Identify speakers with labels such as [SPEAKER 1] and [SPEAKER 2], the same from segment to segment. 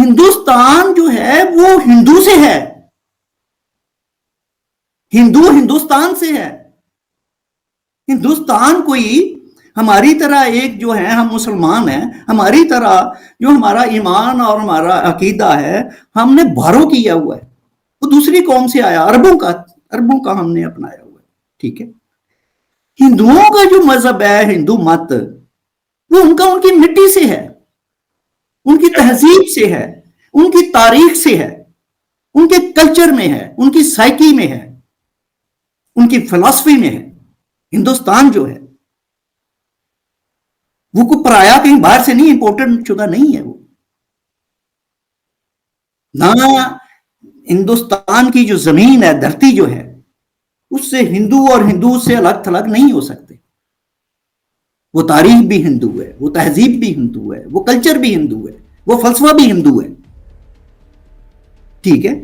[SPEAKER 1] हिंदुस्तान जो है वो हिंदू से है, हिंदू हिंदुस्तान से है। हिंदुस्तान कोई हमारी तरह एक जो है, हम मुसलमान हैं, हमारी तरह जो हमारा ईमान और हमारा अकीदा है हमने बारो किया हुआ है, वो दूसरी कौम से आया, अरबों का हमने अपनाया हुआ है। ठीक है, हिंदुओं का जो मजहब है, हिंदू मत, वो उनका उनकी मिट्टी से है, उनकी तहजीब से है, उनकी तारीख से है, उनके कल्चर में है, उनकी साइकी में है, उनकी फिलॉसफी में है। हिंदुस्तान जो है वो कोई पराया कहीं बाहर से नहीं, इंपोर्टेड शुदा नहीं है वो ना। हिंदुस्तान की जो जमीन है, धरती जो है, उससे हिंदू और हिंदू से अलग थलग नहीं हो सकते। वो तारीख भी हिंदू है, वो तहजीब भी हिंदू है, वो कल्चर भी हिंदू है, वो फलसफा भी हिंदू है। ठीक है,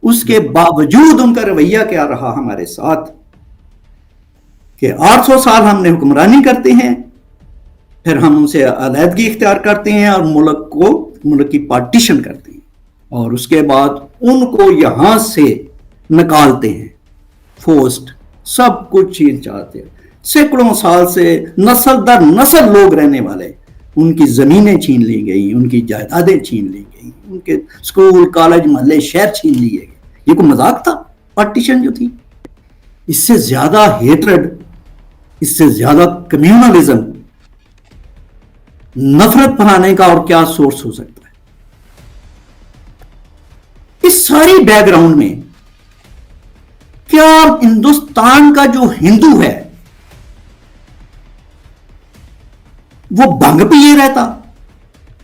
[SPEAKER 1] उसके बावजूद उनका रवैया क्या रहा हमारे साथ कि 800 साल हमने हुक्मरानी करते हैं, फिर हम उनसे अलहदगी इख्तियार करते हैं और मुल्क की पार्टीशन करते हैं, और उसके बाद उनको यहां से निकालते हैं, फोर्स्ड, सब कुछ छीन चाहते हैं। सैकड़ों साल से नस्ल दर नस्ल लोग रहने वाले, उनकी जमीनें छीन ली गई, उनकी जायदादें छीन ली गई, उनके स्कूल कॉलेज मोहल्ले शहर छीन लिए गए। ये कोई मजाक था पार्टीशन जो थी? इससे ज्यादा हेट्रेड, इससे ज्यादा कम्युनलिज्म, नफरत फैलाने का और क्या सोर्स हो सकता है? इस सारी बैकग्राउंड में क्या हिंदुस्तान का जो हिंदू है वो भंग पिए रहता,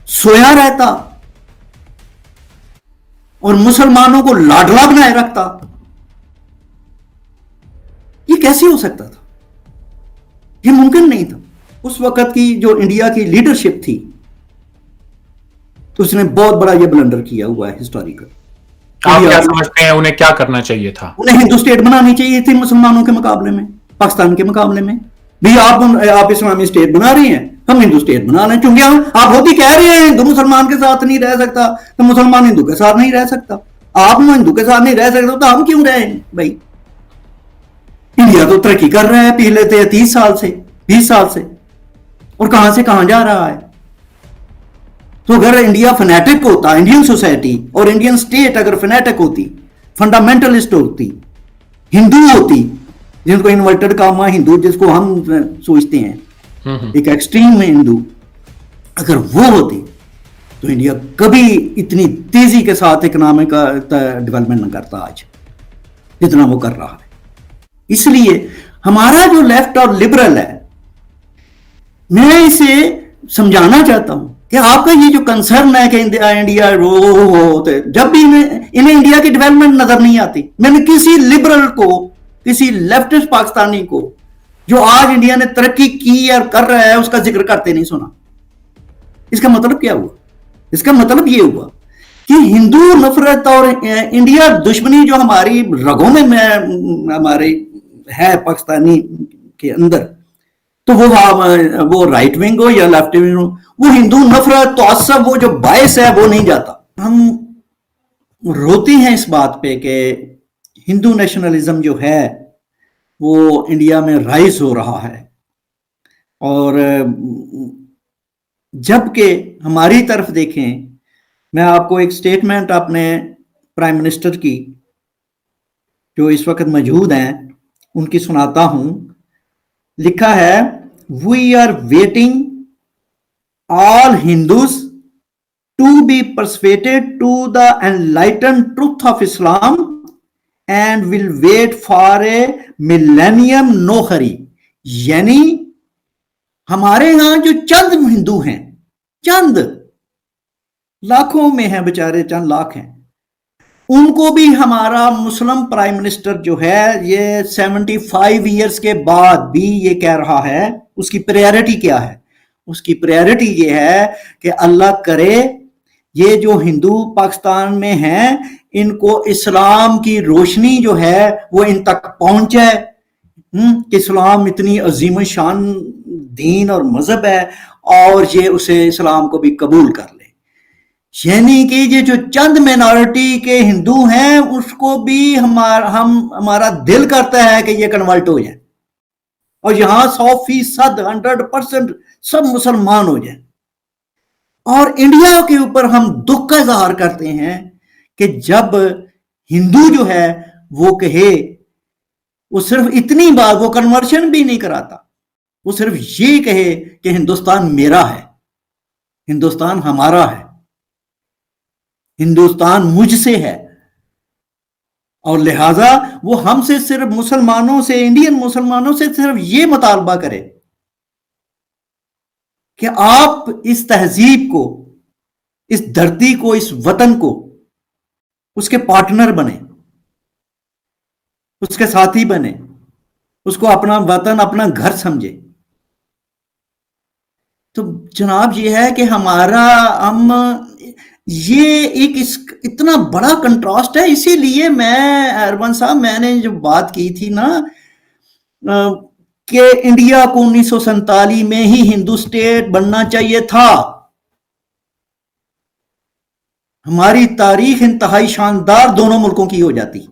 [SPEAKER 1] सोया रहता और मुसलमानों को लाडला बनाए रखता? ये कैसे हो सकता था? ये मुमकिन नहीं था। उस वक्त की जो इंडिया की लीडरशिप थी, तो उसने बहुत बड़ा ये ब्लंडर किया हुआ है हिस्टोरिकल।
[SPEAKER 2] आप क्या समझते हैं उन्हें क्या करना चाहिए था?
[SPEAKER 1] उन्हें हिंदू स्टेट बनानी चाहिए थी मुसलमानों के मुकाबले में, पाकिस्तान के मुकाबले में। भी आप इस्लामी स्टेट बना रही हैं, हम हिंदू स्टेट बना रहे हैं, क्योंकि आप खुद ही कह रहे हैं हिंदू मुसलमान के साथ नहीं रह सकता, तो मुसलमान हिंदू के साथ नहीं रह सकता। आप हिंदू के साथ नहीं रह सकते तो हम क्यों रहे भाई? इंडिया तो तरक्की कर रहा है पिछले 30 साल से, 20 साल से, और कहां से कहां जा रहा है। तो अगर इंडिया फनेटिक होता, इंडियन सोसाइटी और इंडियन स्टेट अगर फनेटिक होती, फंडामेंटलिस्ट होती, हिंदू होती, जिनको इन्वर्टेड कामा हिंदू जिसको हम सोचते हैं, एक एक्सट्रीम हिंदू, अगर वो होती तो इंडिया कभी इतनी तेजी के साथ इकोनॉमिक डेवलपमेंट न करता आज जितना वो कर रहा है। इसलिए हमारा जो लेफ्ट और लिबरल है, मैं इसे समझाना चाहता हूं कि आपका ये जो कंसर्न है कि इंडिया जब भी इन्हें इंडिया की डेवलपमेंट नजर नहीं आती। मैंने किसी लिबरल को, किसी लेफ्टिस्ट पाकिस्तानी को जो आज इंडिया ने तरक्की की और कर रहा है उसका जिक्र करते नहीं सुना। इसका मतलब क्या हुआ? इसका मतलब ये हुआ कि हिंदू नफरत और इंडिया दुश्मनी जो हमारी रगों में हमारे है पाकिस्तानी के अंदर, तो वो राइट विंग हो या लेफ्ट विंग हो, वो हिंदू नफरत तो वो जो बायस है वो नहीं जाता। हम रोते हैं इस बात पे कि हिंदू नेशनलिज्म जो है वो इंडिया में राइज हो रहा है, और जबकि हमारी तरफ देखें, मैं आपको एक स्टेटमेंट अपने प्राइम मिनिस्टर की जो इस वक्त मौजूद हैं उनकी सुनाता हूं। लिखा है, we are waiting all Hindus to be persuaded to the enlighten truth of Islam and will wait for a millennium no hurry. यानी हमारे यहां जो चंद हिंदू हैं, चंद लाखों में हैं बेचारे, चंद लाख हैं, उनको भी हमारा मुस्लिम प्राइम मिनिस्टर जो है ये 75 ईयर्स के बाद भी ये कह रहा है, उसकी प्रायोरिटी क्या है? उसकी प्रायोरिटी ये है कि अल्लाह करे ये जो हिंदू पाकिस्तान में हैं इनको इस्लाम की रोशनी जो है वो इन तक पहुंचे, कि इस्लाम इतनी अजीम शान दीन और मजहब है और ये उसे इस्लाम को भी कबूल कर ले। यानी कि ये जो चंद माइनॉरिटी के हिंदू हैं उसको भी हमारा दिल करता है कि ये कन्वर्ट हो जाए और यहां 100%, 100% सब मुसलमान हो जाए। और इंडिया के ऊपर हम दुख का इजहार करते हैं कि जब हिंदू जो है वो कहे, वो सिर्फ इतनी बात, वो कन्वर्शन भी नहीं कराता, वो सिर्फ ये कहे कि हिंदुस्तान मेरा है, हिंदुस्तान हमारा है, हिंदुस्तान मुझसे है। और लिहाजा वो हमसे सिर्फ मुसलमानों से, इंडियन मुसलमानों से सिर्फ ये मुतालबा करे कि आप इस तहजीब को, इस धरती को, इस वतन को उसके पार्टनर बने, उसके साथी बने, उसको अपना वतन, अपना घर समझे। तो जनाब ये है कि हमारा हम ये एक इतना बड़ा कंट्रास्ट है। इसीलिए मैं, अरमान साहब, मैंने जो बात की थी ना कि इंडिया को 1947 में ही हिंदू स्टेट बनना चाहिए था। हमारी तारीख इंतहाई शानदार दोनों मुल्कों की हो जाती।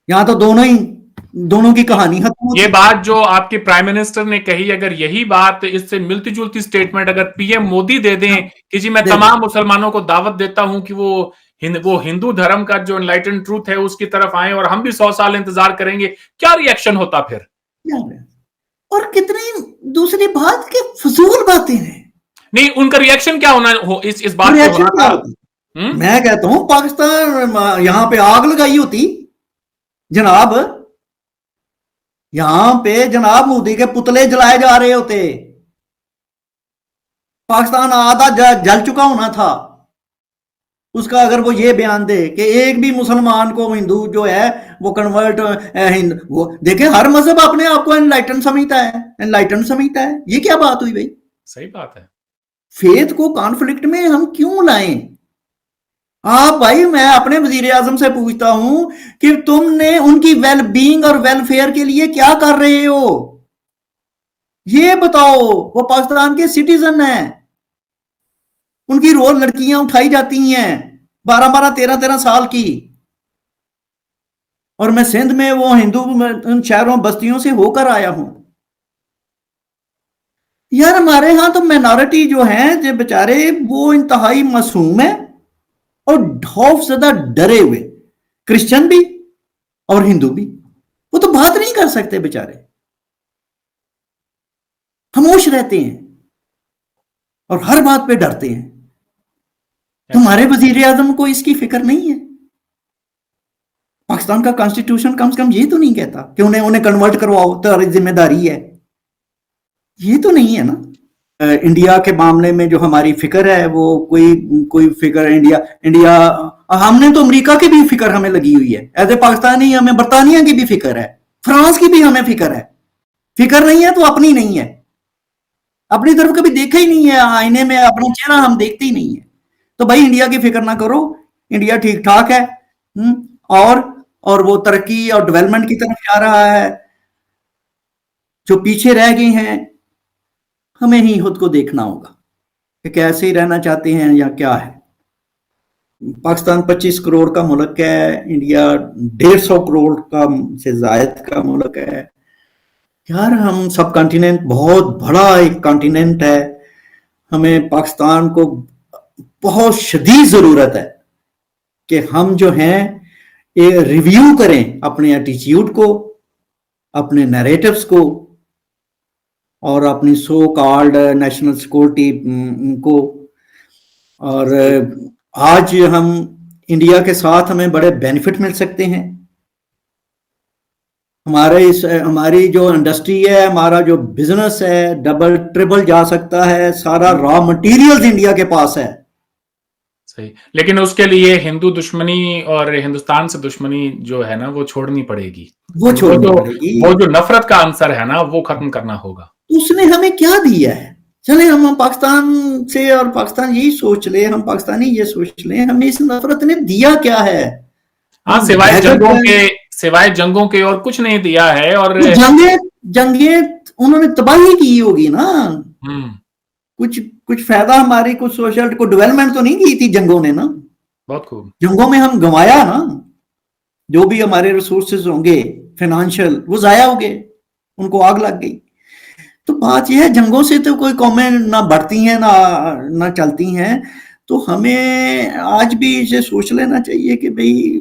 [SPEAKER 1] यहां तो दोनों की कहानी खत्म होती।
[SPEAKER 2] ये बात जो आपके प्राइम मिनिस्टर ने कही, अगर यही बात, इससे मिलती जुलती स्टेटमेंट अगर पीएम मोदी दे दें कि जी मैं तमाम मुसलमानों को दावत देता हूं कि वो हिंदू धर्म का जो एनलाइटेंड ट्रूथ है उसकी तरफ आए और हम भी 100 साल इंतजार करेंगे, क्या रिएक्शन होता फिर?
[SPEAKER 1] और कितनी दूसरी बात के फजूल बातें हैं।
[SPEAKER 2] नहीं, उनका रिएक्शन क्या होना हो इस बात पे होना था?
[SPEAKER 1] मैं कहता हूं पाकिस्तान यहां पे आग लगाई होती जनाब, यहां पे जनाब मोदी के पुतले जलाए जा रहे होते, पाकिस्तान आधा जल चुका होना था उसका। अगर वो ये बयान दे कि एक भी मुसलमान को हिंदू जो है वो कन्वर्ट, वो देखे हर मजहब अपने आप को एनलाइटन समझता है, एनलाइटन समझता है। ये क्या बात हुई भाई?
[SPEAKER 2] सही बात है।
[SPEAKER 1] फेथ को कॉन्फ्लिक्ट में हम क्यों लाएं? आप भाई, मैं अपने वजीर आजम से पूछता हूं कि तुमने उनकी वेल बीइंग और वेलफेयर के लिए क्या कर रहे हो, ये बताओ। वो पाकिस्तान के सिटीजन हैं, उनकी रोज लड़कियां उठाई जाती हैं 12-12, 13-13 साल की। और मैं सिंध में वो हिंदू शहरों बस्तियों से होकर आया हूं। यार हमारे यहां तो माइनॉरिटी जो है जो बेचारे वो इंतहाई मासूम है और खौफ ज़्यादा डरे हुए, क्रिश्चियन भी और हिंदू भी। वो तो बात नहीं कर सकते बेचारे, खामोश रहते हैं और हर बात पे डरते हैं। तुम्हारे वजीर आजम को इसकी फिक्र नहीं है? पाकिस्तान का कॉन्स्टिट्यूशन कम से कम ये तो नहीं कहता कि उन्हें कन्वर्ट करवाओ, तुम्हारी जिम्मेदारी है? ये तो नहीं है ना। इंडिया के मामले में जो हमारी फिक्र है वो कोई फिक्र इंडिया हमने तो अमेरिका की भी फिक्र हमें लगी हुई है एज ए पाकिस्तानी, हमें बरतानिया की भी फिक्र है, फ्रांस की भी हमें फिक्र है। फिक्र नहीं है तो अपनी नहीं है, अपनी तरफ कभी देखा ही नहीं है, आईने में अपना चेहरा हम देखते ही नहीं है। तो भाई इंडिया की फिक्र ना करो, इंडिया ठीक ठाक है और वो तरक्की और डेवलपमेंट की तरफ जा रहा है। जो पीछे रह गए हैं हमें ही खुद को देखना होगा कि कैसे ही रहना चाहते हैं या क्या है। पाकिस्तान 25 करोड़ का मुल्क है, इंडिया 150 करोड़ का से जायद का मुल्क है। यार हम सब कॉन्टिनेंट, बहुत बड़ा एक कॉन्टिनेंट है, हमें पाकिस्तान को बहुत शदीद जरूरत है कि हम जो हैं ये रिव्यू करें अपने एटीट्यूड को, अपने नैरेटिव्स को और अपनी सो कॉल्ड नेशनल सिक्योरिटी को। और आज हम इंडिया के साथ हमें बड़े बेनिफिट मिल सकते हैं। हमारी जो इंडस्ट्री है, हमारा जो बिजनेस है डबल ट्रिपल जा सकता है, सारा रॉ मटेरियल्स इंडिया के पास है।
[SPEAKER 2] सही, लेकिन उसके लिए हिंदू दुश्मनी और हिंदुस्तान से दुश्मनी जो है ना वो छोड़नी पड़ेगी। वो जो नफरत का आंसर है ना वो खत्म करना होगा।
[SPEAKER 1] उसने हमें क्या दिया है? चले हम पाकिस्तान से, और पाकिस्तान यही सोच ले, हम पाकिस्तानी ये सोच ले, हमें इस नफरत ने दिया क्या है?
[SPEAKER 2] हाँ, सिवाय जंगों के और कुछ नहीं दिया है। और
[SPEAKER 1] जंगे उन्होंने तबाही की होगी ना, कुछ फायदा हमारी कुछ सोशल को डेवलपमेंट तो नहीं की थी जंगों ने ना।
[SPEAKER 2] बहुत खूब।
[SPEAKER 1] जंगों में हम गंवाया ना, जो भी हमारे रिसोर्सेज होंगे फाइनेंशियल वो जाया हो गए, उनको आग लग गई। तो बात यह है जंगों से तो कोई कौमें ना बढ़ती हैं ना चलती हैं। तो हमें आज भी इसे सोच लेना चाहिए कि भाई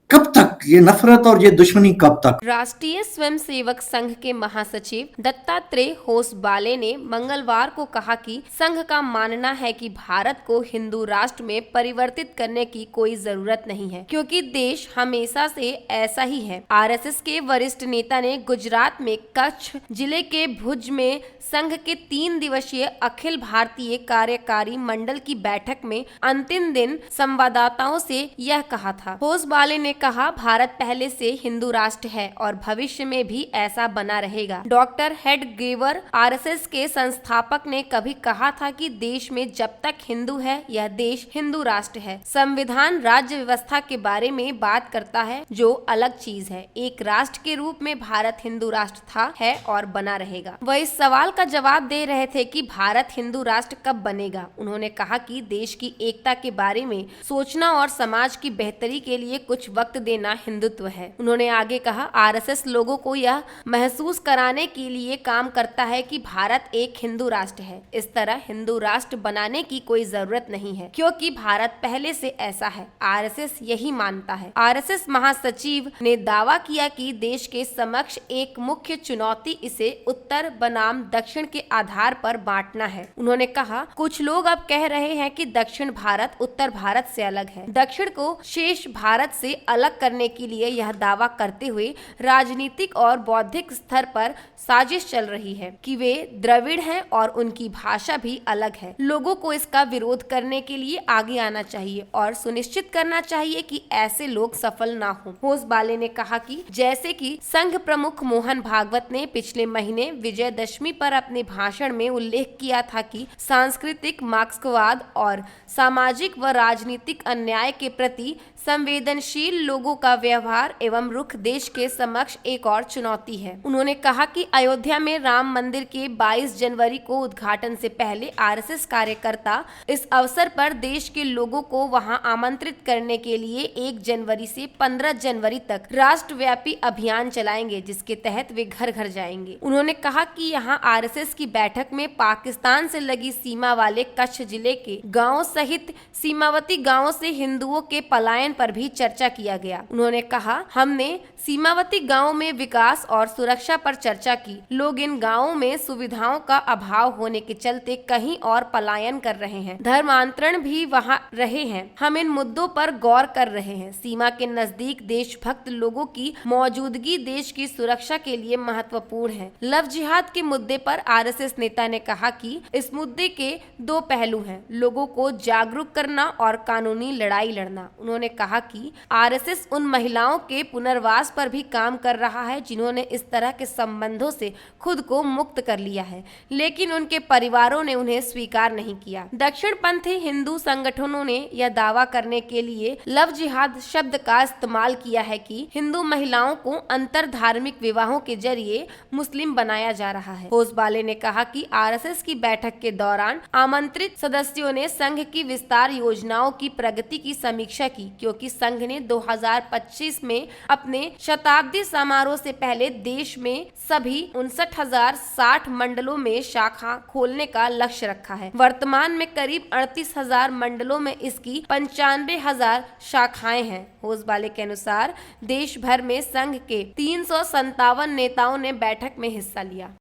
[SPEAKER 1] कब तक ये नफरत और ये दुश्मनी कब तक।
[SPEAKER 3] राष्ट्रीय स्वयंसेवक संघ के महासचिव दत्तात्रेय होसबाले ने मंगलवार को कहा कि संघ का मानना है कि भारत को हिंदू राष्ट्र में परिवर्तित करने की कोई जरूरत नहीं है, क्योंकि देश हमेशा से ऐसा ही है। आरएसएस के वरिष्ठ नेता ने गुजरात में कच्छ जिले के भुज में संघ के 3 दिवसीय अखिल भारतीय कार्यकारी मंडल की बैठक में अंतिम दिन संवाददाताओं से यह कहा था। होसबाले ने कहा, भारत पहले से हिंदू राष्ट्र है और भविष्य में भी ऐसा बना रहेगा। डॉक्टर हेडगेवर आरएसएस के संस्थापक ने कभी कहा था कि देश में जब तक हिंदू है यह देश हिंदू राष्ट्र है। संविधान राज्य व्यवस्था के बारे में बात करता है जो अलग चीज है। एक राष्ट्र के रूप में भारत हिंदू राष्ट्र था, है और बना रहेगा। वह इस सवाल का जवाब दे रहे थे कि भारत हिंदू राष्ट्र कब बनेगा। उन्होंने कहा कि देश की एकता के बारे में सोचना और समाज की बेहतरी के लिए कुछ वक्त देना हिंदुत्व है। उन्होंने आगे कहा, आरएसएस लोगों को यह महसूस कराने के लिए काम करता है कि भारत एक हिंदू राष्ट्र है। इस तरह हिंदू राष्ट्र बनाने की कोई जरूरत नहीं है, क्योंकि भारत पहले से ऐसा है। आरएसएस यही मानता है। आरएसएस महासचिव ने दावा किया कि देश के समक्ष एक मुख्य चुनौती इसे उत्तर बनाम दक्षिण के आधार पर बांटना है। उन्होंने कहा, कुछ लोग अब कह रहे हैं कि दक्षिण भारत उत्तर भारत से अलग है। दक्षिण को शेष भारत से अलग करने के लिए यह दावा करते हुए राजनीतिक और बौद्धिक स्तर पर साजिश चल रही है कि वे द्रविड़ हैं और उनकी भाषा भी अलग है। लोगों को इसका विरोध करने के लिए आगे आना चाहिए और सुनिश्चित करना चाहिए कि ऐसे लोग सफल ना हो। होसबाले ने कहा कि जैसे कि संघ प्रमुख मोहन भागवत ने पिछले महीने विजयदशमी पर अपने भाषण में उल्लेख किया था कि सांस्कृतिक मार्क्सवाद और सामाजिक व राजनीतिक अन्याय के प्रति संवेदनशील लोगों का व्यवहार एवं रुख देश के समक्ष एक और चुनौती है। उन्होंने कहा कि अयोध्या में राम मंदिर के 22 जनवरी को उद्घाटन से पहले आरएसएस कार्यकर्ता इस अवसर पर देश के लोगों को वहां आमंत्रित करने के लिए 1 जनवरी से 15 जनवरी तक राष्ट्रव्यापी अभियान चलाएंगे, जिसके तहत वे घर घर जाएंगे। उन्होंने कहा कि यहां आरएसएस की बैठक में पाकिस्तान से लगी सीमा वाले कच्छ जिले के गाँव सहित सीमावर्ती गाँवों से हिंदुओं के पलायन पर भी चर्चा किया गया। उन्होंने कहा, हमने सीमावर्ती गांवों में विकास और सुरक्षा पर चर्चा की। लोग इन गांवों में सुविधाओं का अभाव होने के चलते कहीं और पलायन कर रहे हैं। धर्मांतरण भी वहां रहे हैं। हम इन मुद्दों पर गौर कर रहे हैं। सीमा के नजदीक देशभक्त लोगों की मौजूदगी देश की सुरक्षा के लिए महत्वपूर्ण है। लव जिहाद के मुद्दे पर आरएसएस नेता ने कहा कि इस मुद्दे के 2 पहलू हैं, लोगों को जागरूक करना और कानूनी लड़ाई लड़ना। उन्होंने कहा कि आरएसएस उन महिलाओं के पुनर्वास पर भी काम कर रहा है जिन्होंने इस तरह के संबंधों से खुद को मुक्त कर लिया है, लेकिन उनके परिवारों ने उन्हें स्वीकार नहीं किया। दक्षिणपंथी हिंदू संगठनों ने यह दावा करने के लिए लव जिहाद शब्द का इस्तेमाल किया है कि हिंदू महिलाओं को अंतर धार्मिक विवाहों के जरिए मुस्लिम बनाया जा रहा है। होसबाले ने कहा कि आरएसएस की बैठक के दौरान आमंत्रित सदस्यों ने संघ की विस्तार योजनाओं की प्रगति की समीक्षा की, क्योंकि संघ ने 2025 में अपने शताब्दी समारोह से पहले देश में सभी 59,060 मंडलों में शाखा खोलने का लक्ष्य रखा है। वर्तमान में करीब 38,000 मंडलों में इसकी 95,000 शाखाएं हैं। होसबाले के अनुसार देश भर में संघ के 357 नेताओं ने बैठक में हिस्सा लिया।